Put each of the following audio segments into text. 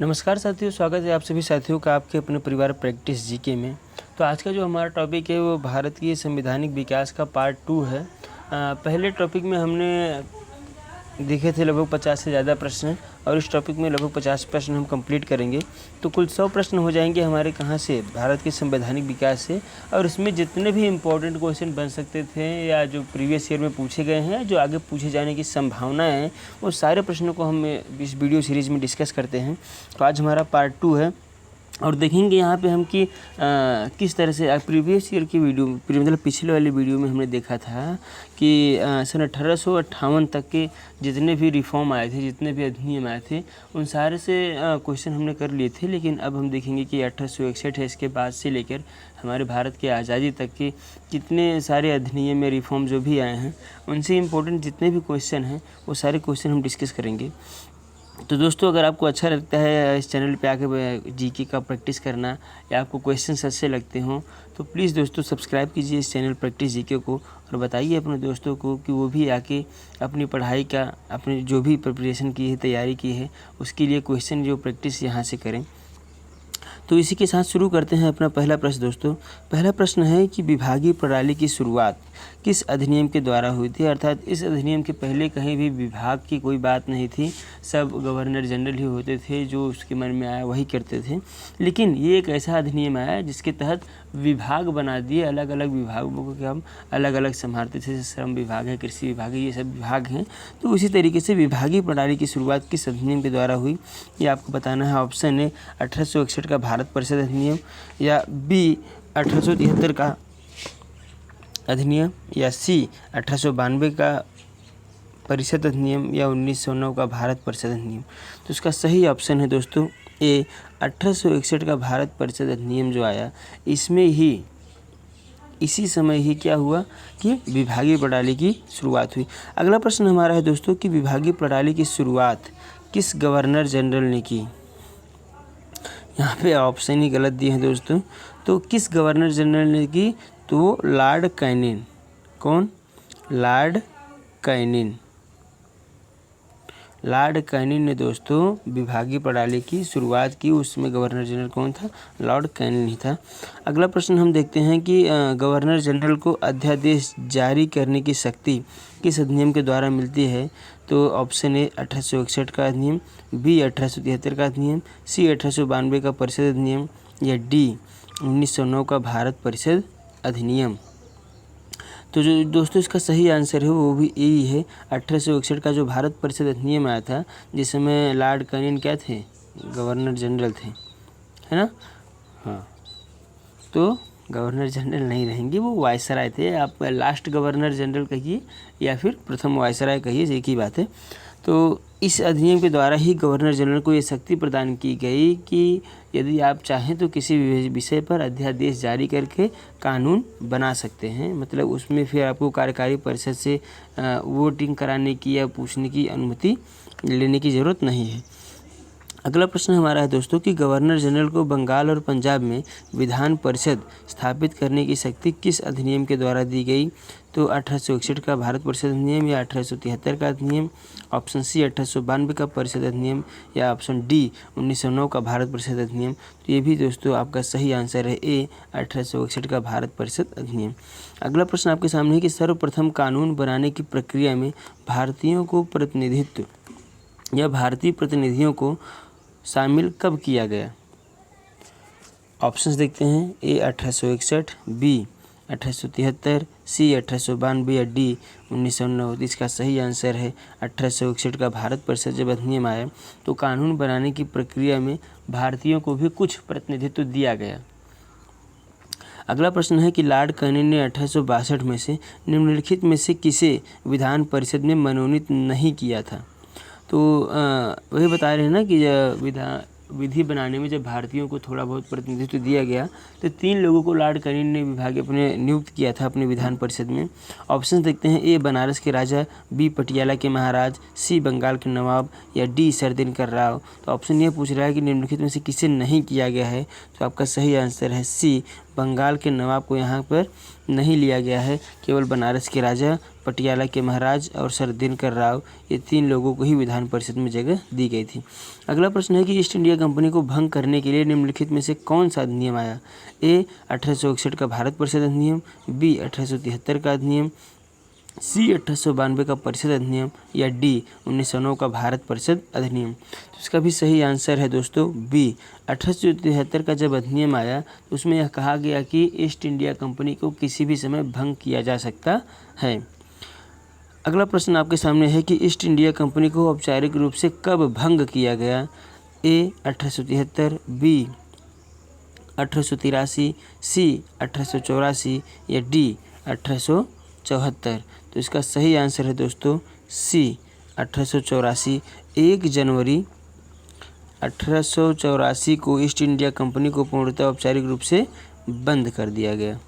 नमस्कार साथियों, स्वागत है आप सभी साथियों का आपके अपने परिवार प्रैक्टिस जीके में। तो आज का जो हमारा टॉपिक है वो भारत की संवैधानिक विकास का पार्ट 2 है। पहले टॉपिक में हमने देखे थे लगभग 50 से ज़्यादा प्रश्न और इस टॉपिक में लगभग 50 प्रश्न हम कंप्लीट करेंगे। तो कुल 100 प्रश्न हो जाएंगे हमारे कहाँ से, भारत के संवैधानिक विकास से। और इसमें जितने भी इम्पोर्टेंट क्वेश्चन बन सकते थे या जो प्रीवियस ईयर में पूछे गए हैं, जो आगे पूछे जाने की संभावनाएं हैं, वो सारे प्रश्नों को हम इस वीडियो सीरीज़ में डिस्कस करते हैं। तो आज हमारा पार्ट 2 है और देखेंगे यहाँ पे हम कि किस तरह से प्रीवियस ईयर की वीडियो मतलब पिछले वाली वीडियो में हमने देखा था कि सन 1858 तक के जितने भी रिफॉर्म आए थे, जितने भी अधिनियम आए थे, उन सारे से क्वेश्चन हमने कर लिए थे। लेकिन अब हम देखेंगे कि 1861 है, इसके बाद से लेकर हमारे भारत की आज़ादी तक के कितने सारे अधिनियम या रिफॉर्म जो भी आए हैं, उनसे इम्पोर्टेंट जितने भी क्वेश्चन हैं वो सारे क्वेश्चन हम डिस्कस करेंगे। तो दोस्तों, अगर आपको अच्छा लगता है इस चैनल पे आके जीके का प्रैक्टिस करना या आपको क्वेश्चन अच्छे लगते हों, तो प्लीज़ दोस्तों सब्सक्राइब कीजिए इस चैनल प्रैक्टिस जीके को और बताइए अपने दोस्तों को कि वो भी आके अपनी पढ़ाई का, अपने जो भी प्रिपरेशन की है, तैयारी की है, उसके लिए क्वेश्चन जो प्रैक्टिस यहाँ से करें। तो इसी के साथ शुरू करते हैं अपना पहला प्रश्न। दोस्तों, पहला प्रश्न है कि विभागीय प्रणाली की शुरुआत किस अधिनियम के द्वारा हुई थी। अर्थात इस अधिनियम के पहले कहीं भी विभाग की कोई बात नहीं थी, सब गवर्नर जनरल ही होते थे, जो उसके मन में आया वही करते थे। लेकिन ये एक ऐसा अधिनियम आया जिसके तहत विभाग बना दिए, अलग अलग विभागों को हम अलग अलग संभालते थे, जैसे श्रम विभाग है, कृषि विभाग है, ये सब विभाग हैं। तो उसी तरीके से विभागीय प्रणाली की शुरुआत किस अधिनियम के द्वारा हुई, ये आपको बताना है। ऑप्शन है 1861 का भारत परिषद अधिनियम, या बी 1873 का अधिनियम, या सी 1892 का परिषद अधिनियम, या 1909 का भारत परिषद अधिनियम। तो इसका सही ऑप्शन है दोस्तों ए 1861 का भारत परिषद अधिनियम जो आया, इसमें ही इसी समय ही क्या हुआ कि विभागीय प्रणाली की शुरुआत हुई। अगला प्रश्न हमारा है दोस्तों कि विभागीय प्रणाली की शुरुआत किस गवर्नर जनरल ने की। यहाँ पे ऑप्शन ही गलत दिए हैं दोस्तों। तो किस गवर्नर जनरल ने की, तो लॉर्ड कैनिंग। कौन? Lord Canning. लॉर्ड कैनिंग ने दोस्तों विभागीय प्रणाली की शुरुआत की। उसमें गवर्नर जनरल कौन था? लॉर्ड कैनिंग ही था। अगला प्रश्न हम देखते हैं कि गवर्नर जनरल को अध्यादेश जारी करने की शक्ति किस अधिनियम के द्वारा मिलती है। तो ऑप्शन ए 1861 का अधिनियम, बी 1873 का अधिनियम, सी 1892 का परिषद अधिनियम, या डी 1909 का भारत परिषद अधिनियम। तो जो दोस्तों इसका सही आंसर है वो भी यही है, 1861 का जो भारत परिषद अधिनियम आया था, जिसमें लॉर्ड कैनिंग क्या थे? गवर्नर जनरल थे, है ना। हाँ, तो गवर्नर जनरल नहीं रहेंगे, वो वायसराय थे। आप लास्ट गवर्नर जनरल कहिए या फिर प्रथम वायसराय कहिए, एक ही बात है। तो इस अधिनियम के द्वारा ही गवर्नर जनरल को ये शक्ति प्रदान की गई कि यदि आप चाहें तो किसी भी विषय पर अध्यादेश जारी करके कानून बना सकते हैं। मतलब उसमें फिर आपको कार्यकारी परिषद से वोटिंग कराने की या पूछने की अनुमति लेने की ज़रूरत नहीं है। अगला प्रश्न हमारा है दोस्तों कि गवर्नर जनरल को बंगाल और पंजाब में विधान परिषद स्थापित करने की शक्ति किस अधिनियम के द्वारा दी गई। तो 1861 का भारत परिषद अधिनियम, या 1873 का अधिनियम, ऑप्शन सी 1892 का परिषद अधिनियम, या ऑप्शन डी 1909 का भारत परिषद अधिनियम। तो ये भी दोस्तों आपका सही आंसर है ए 1861 का भारत परिषद अधिनियम। अगला प्रश्न आपके सामने है कि सर्वप्रथम कानून बनाने की प्रक्रिया में भारतीयों को प्रतिनिधित्व या भारतीय प्रतिनिधियों को शामिल कब किया गया। ऑप्शंस देखते हैं, ए 1861, बी 1873, सी 1892, या डी 1909। इसका सही आंसर है 1861 का भारत परिषद जब अधिनियम आया तो कानून बनाने की प्रक्रिया में भारतीयों को भी कुछ प्रतिनिधित्व दिया गया। अगला प्रश्न है कि लॉर्ड कैनिंग ने 1862 में से निम्नलिखित में से किसे विधान परिषद में मनोनीत नहीं किया था। तो वही बता रहे हैं ना कि विधि बनाने में जब भारतीयों को थोड़ा बहुत प्रतिनिधित्व दिया गया तो 3 लोगों को लॉर्ड कैनिंग ने विभाग अपने नियुक्त किया था अपने विधान परिषद में। ऑप्शन देखते हैं, ए बनारस के राजा, बी पटियाला के महाराज, सी बंगाल के नवाब, या डी सरदिनकर राव। तो ऑप्शन ये पूछ रहा है कि निम्नलिखित में से किसे नहीं किया गया है। तो आपका सही आंसर है सी बंगाल के नवाब को यहाँ पर नहीं लिया गया है, केवल बनारस के राजा, पटियाला के महाराज और सर दिनकर राव, ये 3 लोगों को ही विधान परिषद में जगह दी गई थी। अगला प्रश्न है कि ईस्ट इंडिया कंपनी को भंग करने के लिए निम्नलिखित में से कौन सा अधिनियम आया? ए 1861 का भारत परिषद अधिनियम, बी 1873 का अधिनियम, सी 1892 का परिषद अधिनियम, या डी 1909 का भारत परिषद अधिनियम। तो इसका भी सही आंसर है दोस्तों बी 1873 का जब अधिनियम आया तो उसमें यह कहा गया कि ईस्ट इंडिया कंपनी को किसी भी समय भंग किया जा सकता है। अगला प्रश्न आपके सामने है कि ईस्ट इंडिया कंपनी को औपचारिक रूप से कब भंग किया गया? ए 1873, बी 1883, सी 1884 या डी 1874। तो इसका सही आंसर है दोस्तों सी 1884। 1 जनवरी 1884 को ईस्ट इंडिया कंपनी को पूर्णतः औपचारिक रूप से बंद कर दिया गया।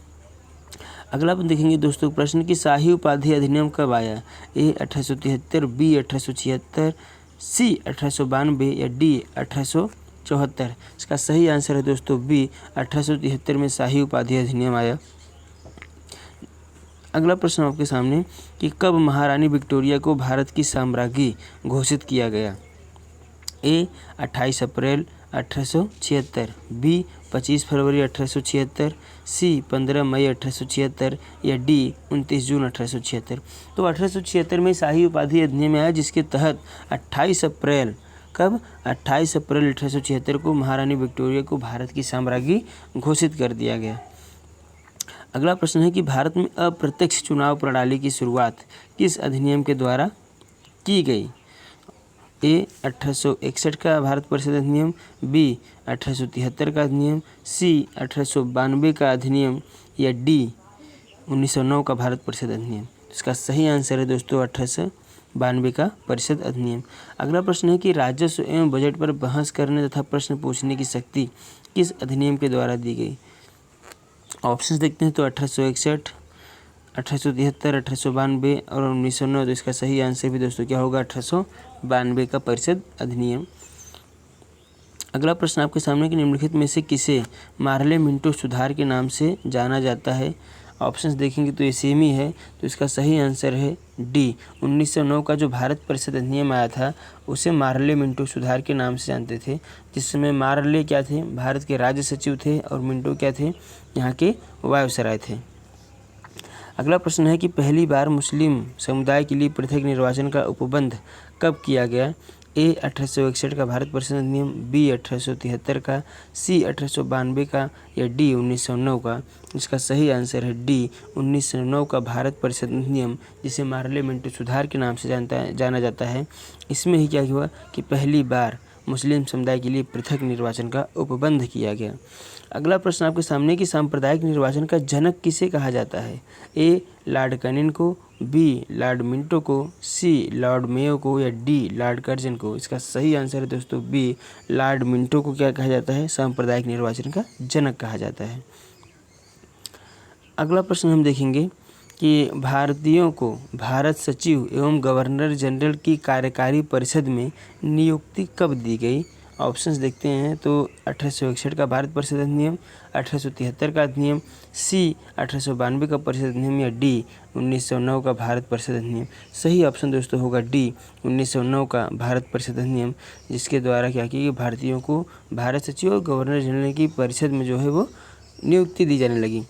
अगला अपन देखेंगे दोस्तों प्रश्न की शाही उपाधि अधिनियम कब आया? ए 1873, बी 1876, सी 1892 या डी 1874। इसका सही आंसर है दोस्तों बी 1873 में शाही उपाधि अधिनियम आया। अगला प्रश्न आपके सामने कि कब महारानी विक्टोरिया को भारत की साम्राज्ञी घोषित किया गया? ए 28 अप्रैल 1876, बी 25 फरवरी 1876, सी 15 मई 1876 या डी 29 जून 1876। तो 1876 में शाही उपाधि अधिनियम आया जिसके तहत 28 अप्रैल 1876 को महारानी विक्टोरिया को भारत की साम्राज्ञी घोषित कर दिया गया। अगला प्रश्न है कि भारत में अप्रत्यक्ष चुनाव प्रणाली की शुरुआत किस अधिनियम के द्वारा की गई? ए 1861 का भारत परिषद अधिनियम, बी 1873 का अधिनियम, सी 1892 का अधिनियम या डी 1909 का भारत परिषद अधिनियम। इसका सही आंसर है दोस्तों 1892 का परिषद अधिनियम। अगला प्रश्न है कि राजस्व एवं बजट पर बहस करने तथा प्रश्न पूछने की शक्ति किस अधिनियम के द्वारा दी गई? ऑप्शंस देखते हैं तो 1861, 1873, 1892 और 1909। तो इसका सही आंसर भी दोस्तों क्या होगा 1892 का परिषद अधिनियम। अगला प्रश्न आपके सामने कि निम्नलिखित में से किसे मार्ले मिंटो सुधार के नाम से जाना जाता है? ऑप्शंस देखेंगे तो ये सेम ही है। तो इसका सही आंसर है डी 1909 का जो भारत परिषद अधिनियम आया था उसे मार्ले मिंटो सुधार के नाम से जानते थे, जिसमें मार्ले क्या थे भारत के राज्य सचिव थे और मिंटो क्या थे यहाँ के वायसराय थे। अगला प्रश्न है कि पहली बार मुस्लिम समुदाय के लिए पृथक निर्वाचन का उपबंध कब किया गया? ए 1861 का भारत परिषद अधिनियम, बी 1873 का, सी 1892 का या डी 1909 का। इसका सही आंसर है डी 1909 का भारत परिषद अधिनियम, जिसे मार्ले मिंटो सुधार के नाम से जाना जाता है। इसमें ही क्या हुआ कि पहली बार मुस्लिम समुदाय के लिए पृथक निर्वाचन का उपबंध किया गया। अगला प्रश्न आपके सामने कि सांप्रदायिक निर्वाचन का जनक किसे कहा जाता है? ए लॉर्ड कैनिंग को, बी लॉर्ड मिंटो को, सी लॉर्ड मेयो को या डी लॉर्ड कर्जन को। इसका सही आंसर है दोस्तों बी लॉर्ड मिंटो को क्या कहा जाता है सांप्रदायिक निर्वाचन का जनक कहा जाता है। अगला प्रश्न हम देखेंगे कि भारतीयों को भारत सचिव एवं गवर्नर जनरल की कार्यकारी परिषद में नियुक्ति कब दी गई? ऑप्शंस देखते हैं तो 1861 का भारत परिषद अधिनियम, 1873 का अधिनियम, सी 1892 का परिषद अधिनियम या डी 1909 का भारत परिषद अधिनियम। सही ऑप्शन दोस्तों होगा डी 1909 का भारत परिषद अधिनियम, जिसके द्वारा क्या किया कि भारतीयों को भारत सचिव और गवर्नर जनरल की परिषद में जो है वो नियुक्ति दी जाने लगी।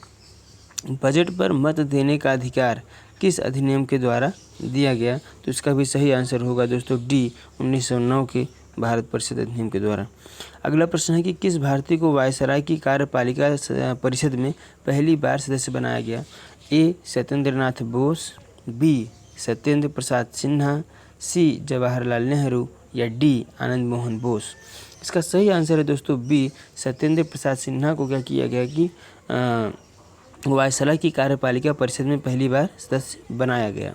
बजट पर मत देने का अधिकार किस अधिनियम के द्वारा दिया गया? तो इसका भी सही आंसर होगा दोस्तों डी 1909 के भारत परिषद अधिनियम के द्वारा। अगला प्रश्न है कि किस भारतीय को वायसराय की कार्यपालिका परिषद में पहली बार सदस्य बनाया गया? ए सत्येंद्र नाथ बोस, बी सत्येंद्र प्रसाद सिन्हा, सी जवाहरलाल नेहरू या डी आनंद मोहन बोस। इसका सही आंसर है दोस्तों बी सत्येंद्र प्रसाद सिन्हा को क्या किया गया कि वायसराय की कार्यपालिका परिषद में पहली बार सदस्य बनाया गया।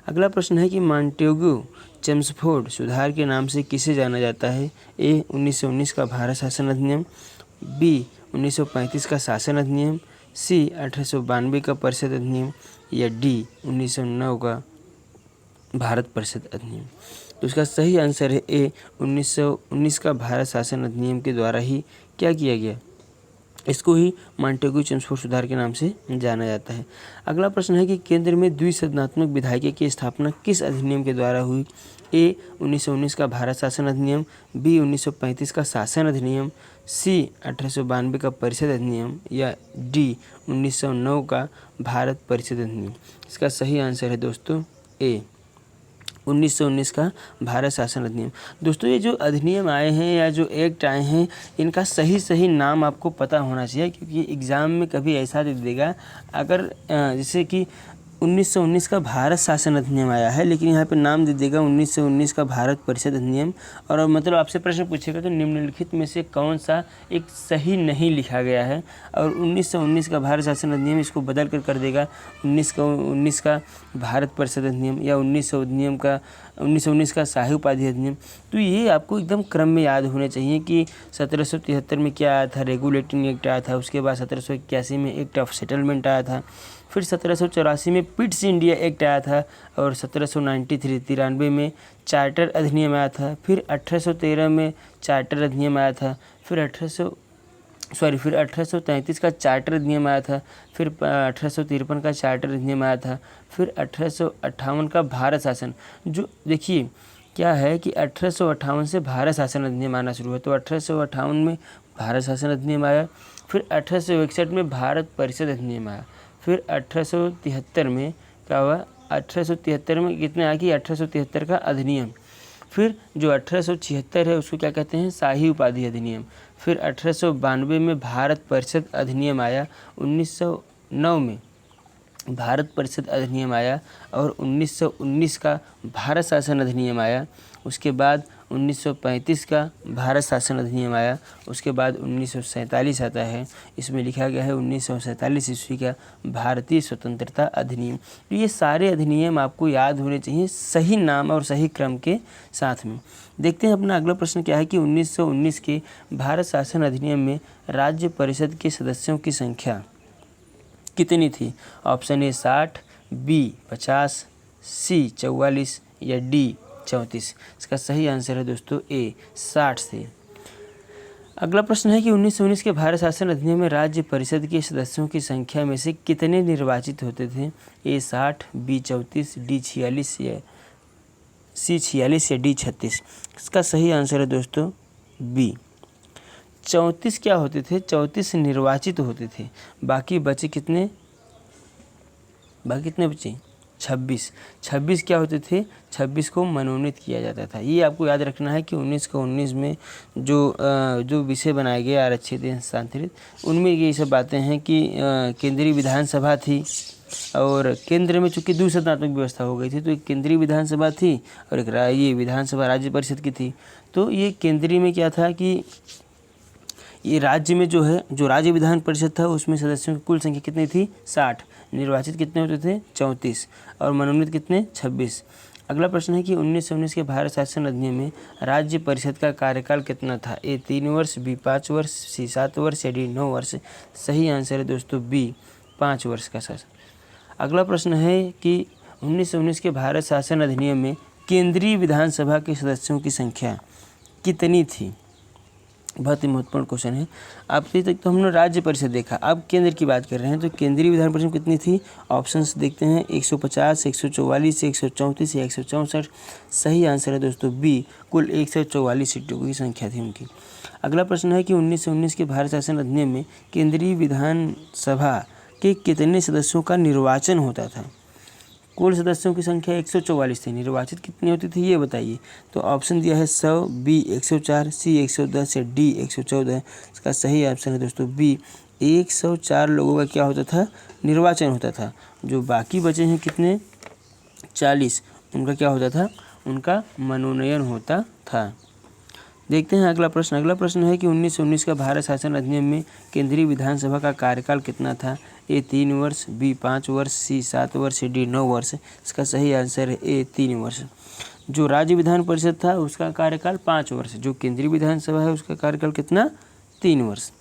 अगला प्रश्न है कि मॉन्टेग्यू चेम्सफोर्ड सुधार के नाम से किसे जाना जाता है? ए 1919 का भारत शासन अधिनियम, बी 1935 का शासन अधिनियम, सी 1892 का परिषद अधिनियम या डी 1909 का भारत परिषद अधिनियम। तो इसका सही आंसर है ए 1919 का भारत शासन अधिनियम के द्वारा ही क्या किया गया इसको ही मॉन्टेग्यू-चेम्सफोर्ड सुधार के नाम से जाना जाता है। अगला प्रश्न है कि केंद्र में द्विसदनात्मक विधायिका की स्थापना किस अधिनियम के द्वारा हुई? ए 1919 का भारत शासन अधिनियम, बी 1935 का शासन अधिनियम, सी 1892 का परिषद अधिनियम या डी 1909 का भारत परिषद अधिनियम। इसका सही आंसर है दोस्तों ए 1919 का भारत शासन अधिनियम। दोस्तों ये जो अधिनियम आए हैं या जो एक्ट आए हैं, इनका सही नाम आपको पता होना चाहिए, क्योंकि एग्ज़ाम में कभी ऐसा दे देगा अगर जैसे कि 1919 का भारत शासन अधिनियम आया है, लेकिन यहाँ पे नाम दे देगा 1919 का भारत परिषद अधिनियम, और मतलब आपसे प्रश्न पूछेगा तो निम्नलिखित में से कौन सा एक सही नहीं लिखा गया है, और 1919 का भारत शासन अधिनियम इसको बदल कर देगा 19 का भारत परिषद अधिनियम या 1919 का शाही उपाधि अधिनियम। तो ये आपको एकदम क्रम में याद होने चाहिए कि 1773 में क्या आया था, रेगुलेटिंग एक्ट आया था, उसके बाद 1781 में एक्ट ऑफ सेटलमेंट आया था, फिर 1784 में पिट्स इंडिया एक्ट आया था, और 1793 में चार्टर अधिनियम आया था, फिर 1813 में चार्टर अधिनियम आया था, फिर 1833 का चार्टर अधिनियम आया था, फिर 1853 का चार्टर अधिनियम आया था, फिर 1858 का भारत शासन। जो देखिए क्या है कि 1858 से भारत शासन अधिनियम आना शुरू हुआ, तो 1858 में भारत शासन अधिनियम आया, फिर 1861 में भारत परिषद अधिनियम आया, फिर 1873 में क्या हुआ, 1873 में कितने आया कि 1873 का अधिनियम, फिर जो 1876 है उसको क्या कहते हैं, शाही उपाधि अधिनियम, फिर 1892 में भारत परिषद अधिनियम आया, 1909 में भारत परिषद अधिनियम आया, और 1919 का भारत शासन अधिनियम आया, उसके बाद 1935 का भारत शासन अधिनियम आया, उसके बाद 1947 आता है, इसमें लिखा गया है 1947 ईस्वी का भारतीय स्वतंत्रता अधिनियम। तो ये सारे अधिनियम आपको याद होने चाहिए सही नाम और सही क्रम के साथ में। देखते हैं अपना अगला प्रश्न क्या है कि 1919 के भारत शासन अधिनियम में राज्य परिषद के सदस्यों की संख्या कितनी थी? ऑप्शन ए 60, बी 50, सी 44 या डी 34। इसका सही आंसर है दोस्तों ए 60 थे। अगला प्रश्न है कि 1919 के भारत शासन अधिनियम में राज्य परिषद के सदस्यों की संख्या में से कितने निर्वाचित होते थे? ए 60, बी 34, डी 46 या सी 46 या डी 36। इसका सही आंसर है दोस्तों बी 34 क्या होते थे, 34 निर्वाचित होते थे, बाकी बचे कितने बचे 26 क्या होते थे, 26 को मनोनीत किया जाता था। ये आपको याद रखना है कि 19 में जो विषय बनाए गए आरक्षित स्थानांतरित, उनमें ये सब बातें हैं कि केंद्रीय विधानसभा थी, और केंद्र में चूँकि द्विसदनात्मक व्यवस्था हो गई थी, तो एक केंद्रीय विधानसभा थी और एक ये विधानसभा राज्य परिषद की थी। तो ये केंद्रीय में क्या था कि ये राज्य में जो राज्य विधान परिषद था उसमें सदस्यों की कुल संख्या कितनी थी 60, निर्वाचित कितने होते थे 34 और मनोनीत कितने 26। अगला प्रश्न है कि 1919 के भारत शासन अधिनियम में राज्य परिषद का कार्यकाल कितना था? ए 3 वर्ष, बी 5 वर्ष, सी 7 वर्ष या डी 9 वर्ष। सही आंसर है दोस्तों बी 5 वर्ष का शासन। अगला प्रश्न है कि 1919 के भारत शासन अधिनियम में केंद्रीय विधानसभा के सदस्यों की संख्या कितनी थी? बहुत ही महत्वपूर्ण क्वेश्चन है। अब तक तो हमने राज्य परिषद देखा, अब केंद्र की बात कर रहे हैं, तो केंद्रीय विधान परिषद कितनी थी? ऑप्शंस देखते हैं 150, 144, 134 या 164। सही आंसर है दोस्तों बी, कुल 144 सीटों की संख्या थी उनकी। अगला प्रश्न है कि 1919 के भारत शासन अधिनियम में केंद्रीय विधानसभा के कितने सदस्यों का निर्वाचन होता था? कुल सदस्यों की संख्या 144 थी, निर्वाचित कितनी होती थी ये बताइए। तो ऑप्शन दिया है 100, बी 104, सी 110 या डी 114। इसका सही ऑप्शन है दोस्तों बी 104 लोगों का क्या होता था? निर्वाचन होता था। जो बाकी बचे हैं कितने 40, उनका क्या होता था? उनका मनोनयन होता था। देखते हैं अगला प्रश्न। अगला प्रश्न है कि 1919 का भारत शासन अधिनियम में केंद्रीय विधानसभा का कार्यकाल कितना था? ए 3 वर्ष, बी 5 वर्ष, सी 7 वर्ष, डी 9 वर्ष। इसका सही आंसर है ए 3 वर्ष। जो राज्य विधान परिषद था उसका कार्यकाल 5 वर्ष, जो केंद्रीय विधानसभा है उसका कार्यकाल कितना? 3 वर्ष।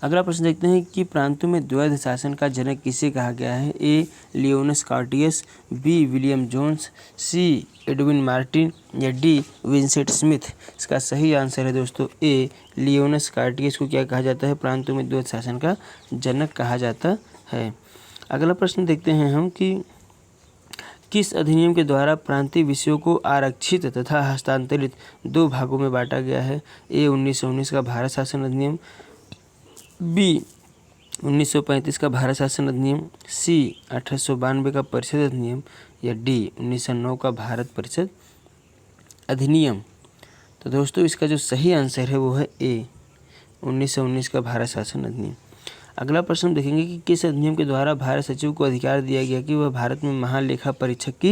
अगला प्रश्न देखते हैं कि प्रांतों में द्वैध शासन का जनक किसे कहा गया है। ए लियोनस कार्टियस, बी विलियम जोन्स, सी एडविन मार्टिन या डी विंसेंट स्मिथ। इसका सही आंसर है दोस्तों ए लियोनस कार्टियस को क्या कहा जाता है, प्रांतों में द्वैध शासन का जनक कहा जाता है। अगला प्रश्न देखते हैं हम कि किस अधिनियम के द्वारा प्रांतीय विषयों को आरक्षित तथा हस्तांतरित 2 भागों में बांटा गया है। ए 1919 का भारत शासन अधिनियम, बी 1935 का भारत शासन अधिनियम, सी 1892 का परिषद अधिनियम या डी 1909 का भारत परिषद अधिनियम। तो दोस्तों इसका जो सही आंसर है वो है ए 1919 का भारत शासन अधिनियम। अगला प्रश्न हम देखेंगे कि किस अधिनियम के द्वारा भारत सचिव को अधिकार दिया गया कि वह भारत में महालेखा परीक्षक की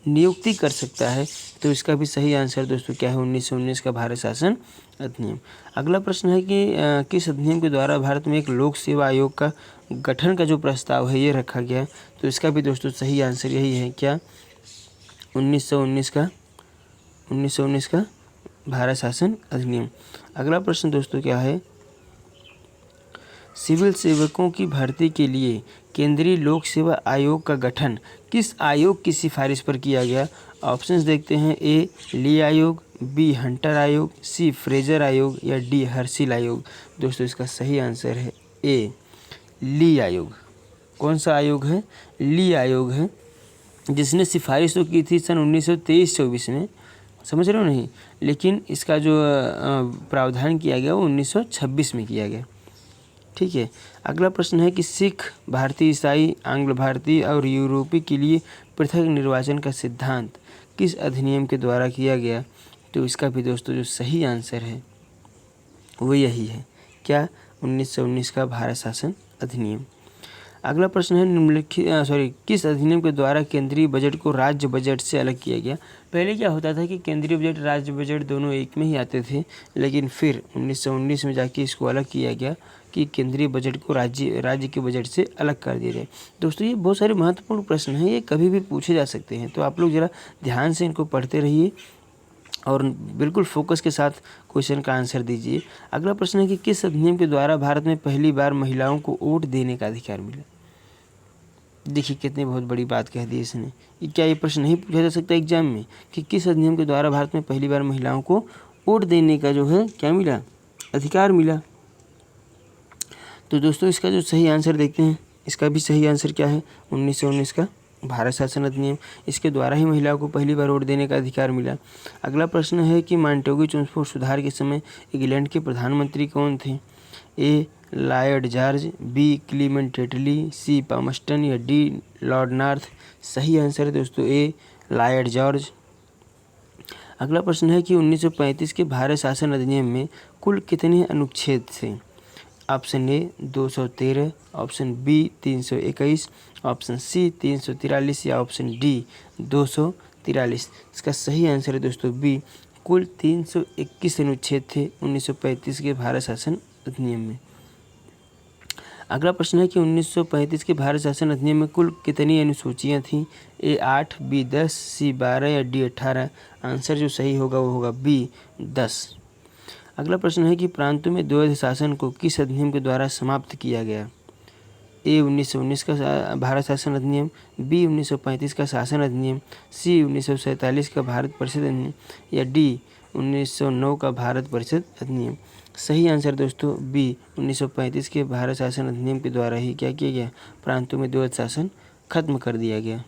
नियुक्ति कर सकता है। तो इसका भी सही आंसर दोस्तों क्या है, 1919 का भारत शासन अधिनियम। अगला प्रश्न है कि किस अधिनियम के द्वारा भारत में एक लोक सेवा आयोग का गठन का जो प्रस्ताव है ये रखा गया है। तो इसका भी दोस्तों सही आंसर यही है, क्या 1919 का भारत शासन अधिनियम। अगला प्रश्न दोस्तों क्या है, सिविल सेवकों की भर्ती के लिए केंद्रीय लोक सेवा आयोग का गठन किस आयोग की सिफारिश पर किया गया। ऑप्शंस देखते हैं, ए ली आयोग, बी हंटर आयोग, सी फ्रेजर आयोग या डी हर्सिल आयोग। दोस्तों इसका सही आंसर है ए ली आयोग। कौन सा आयोग है, ली आयोग है, जिसने सिफारिश तो की थी सन 1923-24 में, समझ रहे हो नहीं, लेकिन इसका जो प्रावधान किया गया वो 1926 में किया गया। ठीक है। अगला प्रश्न है कि सिख, भारतीय ईसाई, आंग्ल भारतीय और यूरोपी के लिए पृथक निर्वाचन का सिद्धांत किस अधिनियम के द्वारा किया गया। तो इसका भी दोस्तों जो सही आंसर है वो यही है, क्या 1919 का भारत शासन अधिनियम। अगला प्रश्न है निम्नलिखित किस अधिनियम के द्वारा केंद्रीय बजट को राज्य बजट से अलग किया गया। पहले क्या होता था कि केंद्रीय बजट राज्य बजट दोनों एक में ही आते थे, लेकिन फिर 1919 में जाके इसको अलग किया गया कि केंद्रीय बजट को राज्य के बजट से अलग कर दिया जाए। दोस्तों ये बहुत सारे महत्वपूर्ण प्रश्न हैं, ये कभी भी पूछे जा सकते हैं, तो आप लोग ज़रा ध्यान से इनको पढ़ते रहिए और बिल्कुल फोकस के साथ क्वेश्चन का आंसर दीजिए। अगला प्रश्न है कि किस अधिनियम के द्वारा भारत में पहली बार महिलाओं को वोट देने का अधिकार मिला। देखिए कितनी बहुत बड़ी बात कह दी इसने। क्या ये प्रश्न नहीं पूछा जा सकता एग्जाम में कि किस अधिनियम के द्वारा भारत में पहली बार महिलाओं को वोट देने का जो है क्या मिला, अधिकार मिला। तो दोस्तों इसका जो सही आंसर देखते हैं, इसका भी सही आंसर क्या है, 1919 का भारत शासन अधिनियम। इसके द्वारा ही महिलाओं को पहली बार वोट देने का अधिकार मिला। अगला प्रश्न है कि मॉन्टेगू चुंबक सुधार के समय इंग्लैंड के प्रधानमंत्री कौन थे। ए लॉयड जॉर्ज, बी क्लीमेंट एटली, सी पामस्टन या डी लॉर्ड नॉर्थ। सही आंसर है दोस्तों ए लॉयड जॉर्ज। अगला प्रश्न है कि 1935 के भारत शासन अधिनियम में कुल कितने अनुच्छेद थे। Option A 213, option B 321, option C 343 या ऑप्शन डी 243। इसका सही आंसर है दोस्तों बी, कुल 321 अनुच्छेद थे 1935 के भारत शासन अधिनियम में। अगला प्रश्न है कि 1935 के भारत शासन अधिनियम में कुल कितनी अनुसूचियाँ थीं। ए 8, बी 10, सी 12 या डी 18। आंसर जो सही होगा वो होगा बी 10। अगला प्रश्न है कि प्रांतों में द्वैध शासन को किस अधिनियम के द्वारा समाप्त किया गया। ए 1919 का भारत शासन अधिनियम, बी 1935 का शासन अधिनियम, सी 1947 का भारत परिषद अधिनियम या डी 1909 का भारत परिषद अधिनियम। सही आंसर दोस्तों बी 1935 के भारत शासन अधिनियम के द्वारा ही क्या किया गया, प्रांतों में द्वैध शासन खत्म कर दिया गया।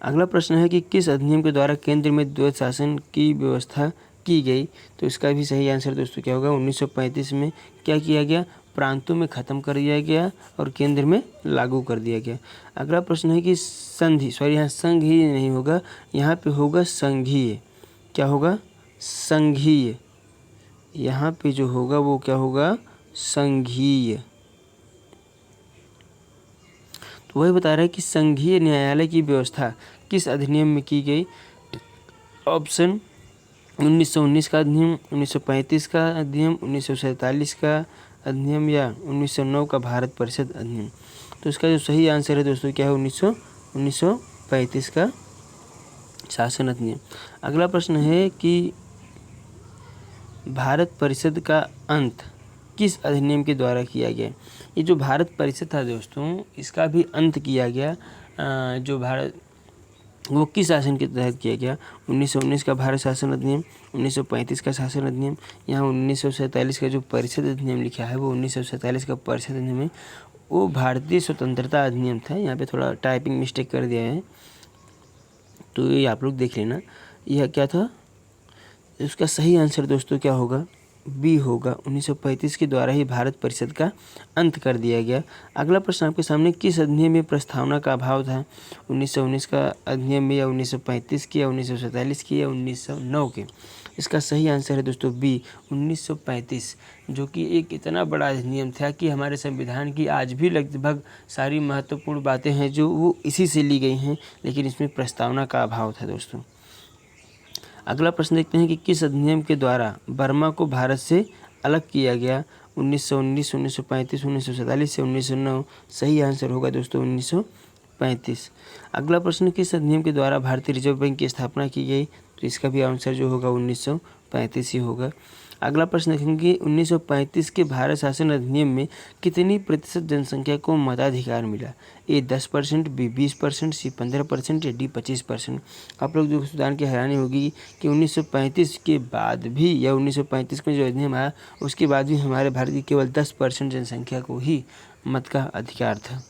अगला प्रश्न है कि किस अधिनियम के द्वारा केंद्र में द्वैध शासन की व्यवस्था की गई। तो इसका भी सही आंसर दोस्तों क्या होगा, 1935 में क्या किया गया, प्रांतों में ख़त्म कर दिया गया और केंद्र में लागू कर दिया गया। अगला प्रश्न है कि संधि, यहाँ संघ ही नहीं होगा, यहाँ पे होगा संघीय। क्या होगा, संघीय। यहाँ पे जो होगा वो क्या होगा, संघीय। तो वही बता रहा है कि संघीय न्यायालय की व्यवस्था किस अधिनियम में की गई। ऑप्शन 1919 का अधिनियम, 1935 का अधिनियम, 1947 का अधिनियम या 1909 का भारत परिषद अधिनियम। तो इसका जो सही आंसर है दोस्तों क्या है, 1935 का शासन अधिनियम। अगला प्रश्न है कि भारत परिषद का अंत किस अधिनियम के द्वारा किया गया? ये जो भारत परिषद था दोस्तों, इसका भी अंत किया गया जो भारत वो किस शासन के तहत किया गया? 1919 का भारत शासन अधिनियम, 1935 का शासन अधिनियम, यहाँ 1947 का जो परिषद अधिनियम लिखा है वो 1947 का परिषद अधिनियम है, वो भारतीय स्वतंत्रता अधिनियम था। यहाँ पे थोड़ा टाइपिंग मिस्टेक कर दिया है, तो ये आप लोग देख लेना। यह क्या था? इसका सही आंसर दोस्तों क्या होगा? बी होगा। 1935 के द्वारा ही भारत परिषद का अंत कर दिया गया। अगला प्रश्न आपके सामने, किस अधिनियम में प्रस्तावना का अभाव था? 1919 का अधिनियम में, या 1935 की, या 1947 की, या 1909 के? इसका सही आंसर है दोस्तों बी, 1935, जो कि एक इतना बड़ा अधिनियम था कि हमारे संविधान की आज भी लगभग सारी महत्वपूर्ण बातें हैं जो वो इसी से ली गई हैं, लेकिन इसमें प्रस्तावना का अभाव था दोस्तों। अगला प्रश्न देखते हैं कि किस अधिनियम के द्वारा बर्मा को भारत से अलग किया गया? 1919, 1935, 1947 या 1909? सही आंसर होगा दोस्तों 1935। अगला प्रश्न, किस अधिनियम के द्वारा भारतीय रिजर्व बैंक की स्थापना की गई? तो इसका भी आंसर जो होगा 1935 ही होगा। अगला प्रश्न देखेंगे, 1935 के भारत शासन अधिनियम में कितनी प्रतिशत जनसंख्या को मताधिकार मिला? ए 10%, बी 20%, सी 15% या डी 25%? आप लोग जो सुधार की हैरानी होगी कि 1935 के बाद भी, या 1935 में जो अधिनियम आया उसके बाद भी हमारे भारत की केवल 10% जनसंख्या को ही मत का अधिकार था।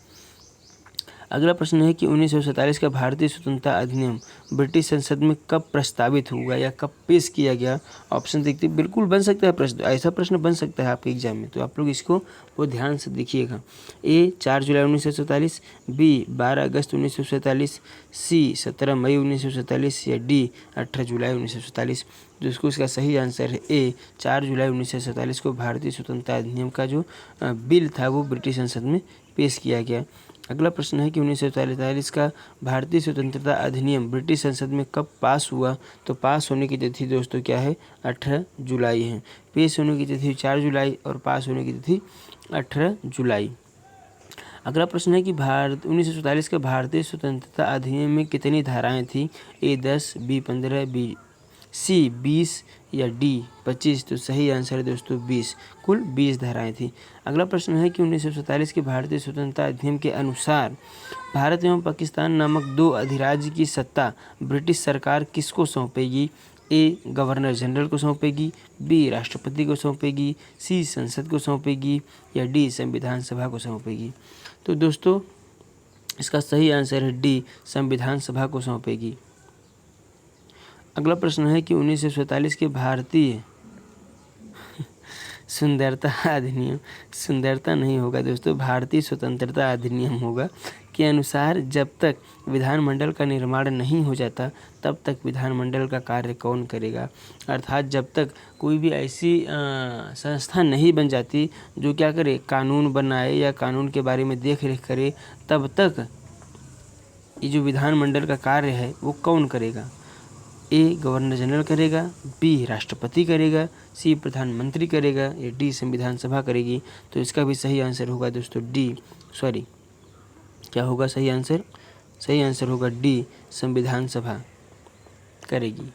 अगला प्रश्न है कि 1947 का भारतीय स्वतंत्रता अधिनियम ब्रिटिश संसद में कब प्रस्तावित हुआ या कब पेश किया गया? ऑप्शन देखते बिल्कुल बन सकता है प्रश्न, ऐसा प्रश्न बन सकता है आपके एग्जाम में, तो आप लोग इसको वो ध्यान से देखिएगा। ए 4 जुलाई 1947, बी 12 अगस्त 1947, सी 17 मई 1947 या डी 18 जुलाई 1947? जिसको इसका सही आंसर है ए 4 जुलाई 1947 को भारतीय स्वतंत्रता अधिनियम का जो बिल था वो ब्रिटिश संसद में पेश किया गया। अगला प्रश्न है कि 1947 का भारतीय स्वतंत्रता अधिनियम ब्रिटिश संसद में कब पास हुआ? तो पास होने की तिथि दोस्तों क्या है? 18 जुलाई है। पेश होने की तिथि 4 जुलाई और पास होने की तिथि 18 जुलाई। अगला प्रश्न है कि 1947 का भारतीय स्वतंत्रता अधिनियम में कितनी धाराएं थी? ए 10, बी 15, बी सी 20 या डी 25? तो सही आंसर है दोस्तों 20, कुल 20 धाराएं थी। अगला प्रश्न है कि 1947 के भारतीय स्वतंत्रता अधिनियम के अनुसार भारत एवं पाकिस्तान नामक दो अधिराज्य की सत्ता ब्रिटिश सरकार किसको सौंपेगी? ए गवर्नर जनरल को सौंपेगी, बी राष्ट्रपति को सौंपेगी, सी संसद को सौंपेगी या डी संविधान सभा को सौंपेगी? तो दोस्तों इसका सही आंसर है डी संविधान सभा को सौंपेगी। अगला प्रश्न है कि 1947 के भारतीय सुंदरता अधिनियम, सुंदरता नहीं होगा दोस्तों, भारतीय स्वतंत्रता अधिनियम होगा, के अनुसार जब तक विधानमंडल का निर्माण नहीं हो जाता तब तक विधानमंडल का कार्य कौन करेगा? अर्थात जब तक कोई भी ऐसी संस्था नहीं बन जाती जो क्या करे, कानून बनाए या कानून के बारे में देख रेख करे, तब तक ये जो विधानमंडल का कार्य है वो कौन करेगा? ए गवर्नर जनरल करेगा, बी राष्ट्रपति करेगा, सी प्रधानमंत्री करेगा या डी संविधान सभा करेगी? तो इसका भी सही आंसर होगा दोस्तों डी, क्या होगा सही आंसर? सही आंसर होगा डी संविधान सभा करेगी।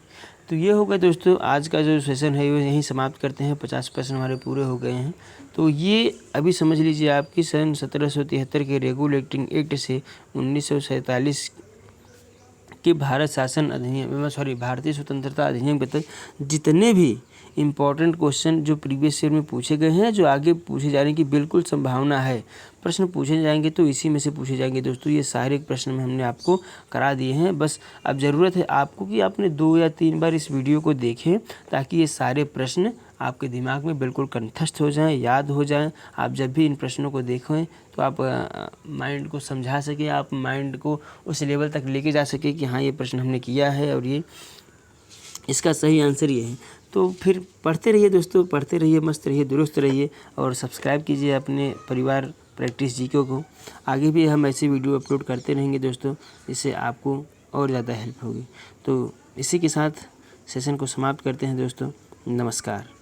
तो ये होगा दोस्तों आज का जो सेशन है वो यहीं समाप्त करते हैं। 50% हमारे पूरे हो गए हैं। तो ये अभी समझ लीजिए आपकी सन 1773 के रेगुलेटिंग एक्ट से 1947 कि भारत शासन अधिनियम भारतीय स्वतंत्रता अधिनियम के तहत जितने भी इम्पोर्टेंट क्वेश्चन जो प्रीवियस ईयर में पूछे गए हैं, जो आगे पूछे जाने की बिल्कुल संभावना है, प्रश्न पूछे जाएंगे तो इसी में से पूछे जाएंगे दोस्तों। ये सारे प्रश्न में हमने आपको करा दिए हैं। बस अब ज़रूरत है आपको कि आपने 2 या 3 बार इस वीडियो को देखें ताकि ये सारे प्रश्न आपके दिमाग में बिल्कुल कंठस्थ हो जाएं, याद हो जाएं। आप जब भी इन प्रश्नों को देखें तो आप माइंड को समझा सकें, आप माइंड को उस लेवल तक लेके जा सकें कि हाँ ये प्रश्न हमने किया है और ये इसका सही आंसर ये है। तो फिर पढ़ते रहिए दोस्तों, पढ़ते रहिए, मस्त रहिए, दुरुस्त रहिए और सब्सक्राइब कीजिए अपने परिवार प्रैक्टिस जीके को। आगे भी हम ऐसी वीडियो अपलोड करते रहेंगे दोस्तों, इससे आपको और ज़्यादा हेल्प होगी। तो इसी के साथ सेशन को समाप्त करते हैं दोस्तों। नमस्कार।